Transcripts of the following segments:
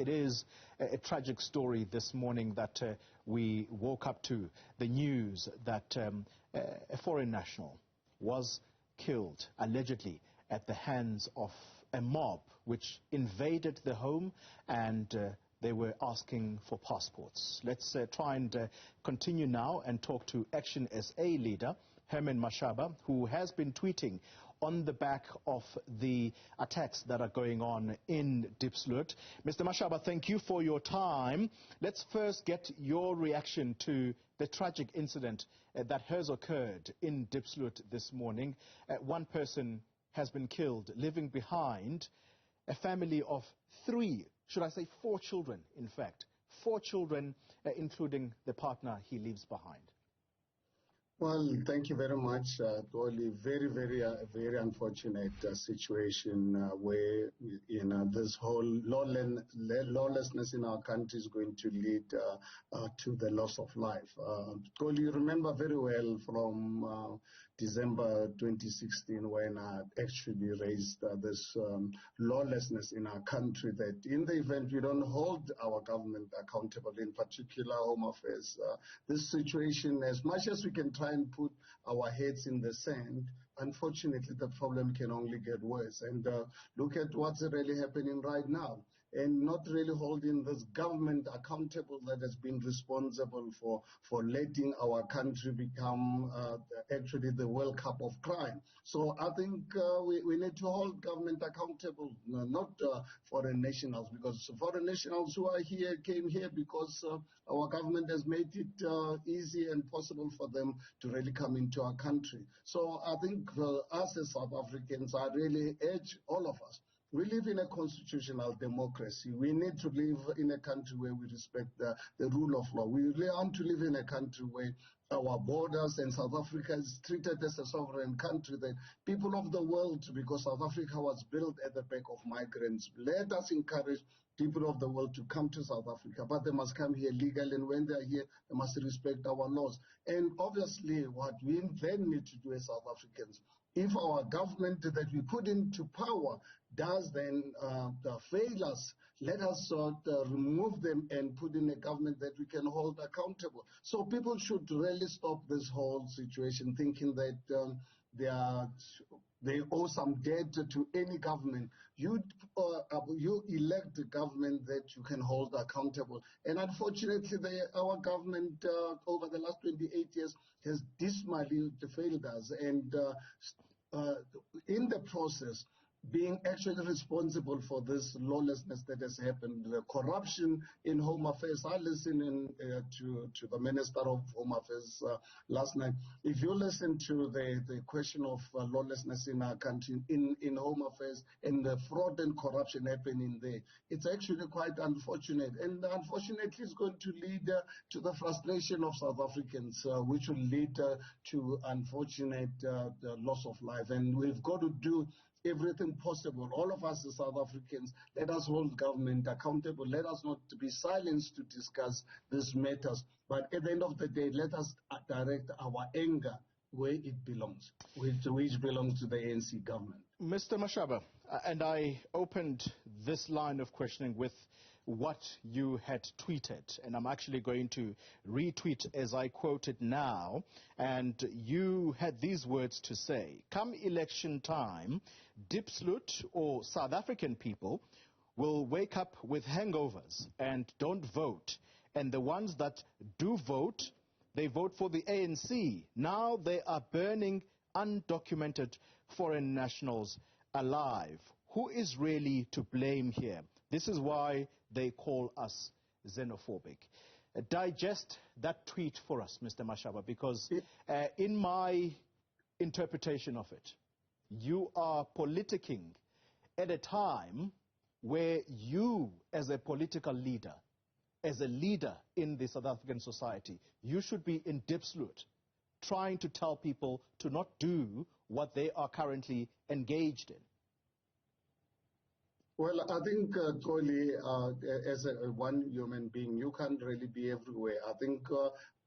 it is a tragic story this morning that we woke up to. The news that a foreign national was killed, allegedly, at the hands of a mob which invaded the home and they were asking for passports. Let's try and continue now and talk to ActionSA leader Herman Mashaba, who has been tweeting on the back of the attacks that are going on in Diepsloot. Mr. Mashaba, thank you for your time. Let's first get your reaction to the tragic incident that has occurred in Diepsloot this morning. One person has been killed, leaving behind a family of three, should I say 4 children, in fact. 4 children, including the partner he leaves behind. Well, thank you very much, Dolly. Very unfortunate situation where, this whole lawlessness in our country is going to lead to the loss of life. Dolly, you remember very well from December 2016 when I actually raised this lawlessness in our country, that in the event we don't hold our government accountable, in particular Home Affairs, this situation, as much as we can try and put our heads in the sand, unfortunately the problem can only get worse. And look at what's really happening right now, and not really holding this government accountable that has been responsible for letting our country become actually the World Cup of crime. So I think we need to hold government accountable, not foreign nationals, because foreign nationals who are here came here because our government has made it easy and possible for them to really come into our country. So I think us as South Africans, I really urge all of us. We live in a constitutional democracy. We need to live in a country where we respect the rule of law. We really want to live in a country where our borders and South Africa is treated as a sovereign country, that people of the world, because South Africa was built at the back of migrants, let us encourage people of the world to come to South Africa, but they must come here legally, and when they are here, they must respect our laws. And obviously, what we then need to do as South Africans, if our government that we put into power does then fail us, let us remove them and put in a government that we can hold accountable. So people should really stop this whole situation thinking that they owe some debt to any government. You elect a government that you can hold accountable. And unfortunately, our government over the last 28 years has dismally failed us. And in the process, being actually responsible for this lawlessness that has happened, the corruption in Home Affairs. I listened to the Minister of Home Affairs last night. If you listen to the question of lawlessness in our country, in Home Affairs, and the fraud and corruption happening there, it's actually quite unfortunate. And unfortunately, it's going to lead to the frustration of South Africans, which will lead to unfortunate loss of life. And we've got to do everything possible. All of us as South Africans, let us hold government accountable. Let us not be silenced to discuss these matters. But at the end of the day, let us direct our anger where it belongs, which belongs to the ANC government. Mr. Mashaba, and I opened this line of questioning with what you had tweeted, and I'm actually going to retweet as I quote it now, and you had these words to say: come election time, Diepsloot or South African people will wake up with hangovers and don't vote, and the ones that do vote, they vote for the ANC. Now they are burning undocumented foreign nationals alive. Who is really to blame here? This is why they call us xenophobic. Digest that tweet for us, Mr. Mashaba, because in my interpretation of it, you are politicking at a time where you, as a political leader, as a leader in the South African society, you should be in Diepsloot trying to tell people to not do what they are currently engaged in. Well, I think, Toli, as one human being, you can't really be everywhere. I think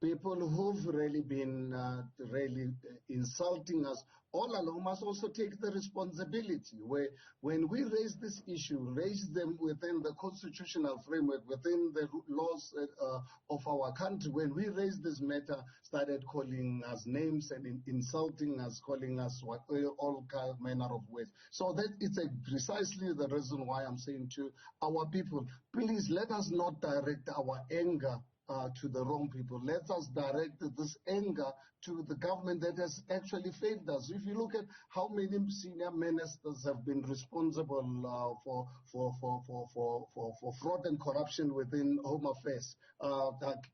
people who've really been really insulting us all along must also take the responsibility. Where when we raise this issue, raise them within the constitutional framework, within the laws of our country. When we raised this matter, started calling us names and insulting us, calling us all manner of ways. So that it's precisely the reason why I'm saying to our people, please let us not direct our anger to the wrong people. Let us direct this anger to the government that has actually failed us. If you look at how many senior ministers have been responsible for fraud and corruption within Home Affairs.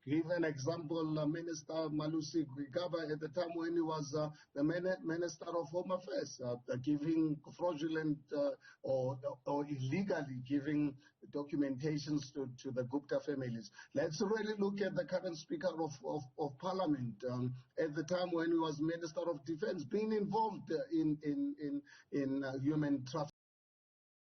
Give an example, Minister Malusi Gwigaba at the time when he was the Minister of Home Affairs, giving fraudulent or illegally giving documentations to the Gupta families. Let's really look at the current Speaker of Parliament at the time when he was Minister of Defense, being involved in human trafficking.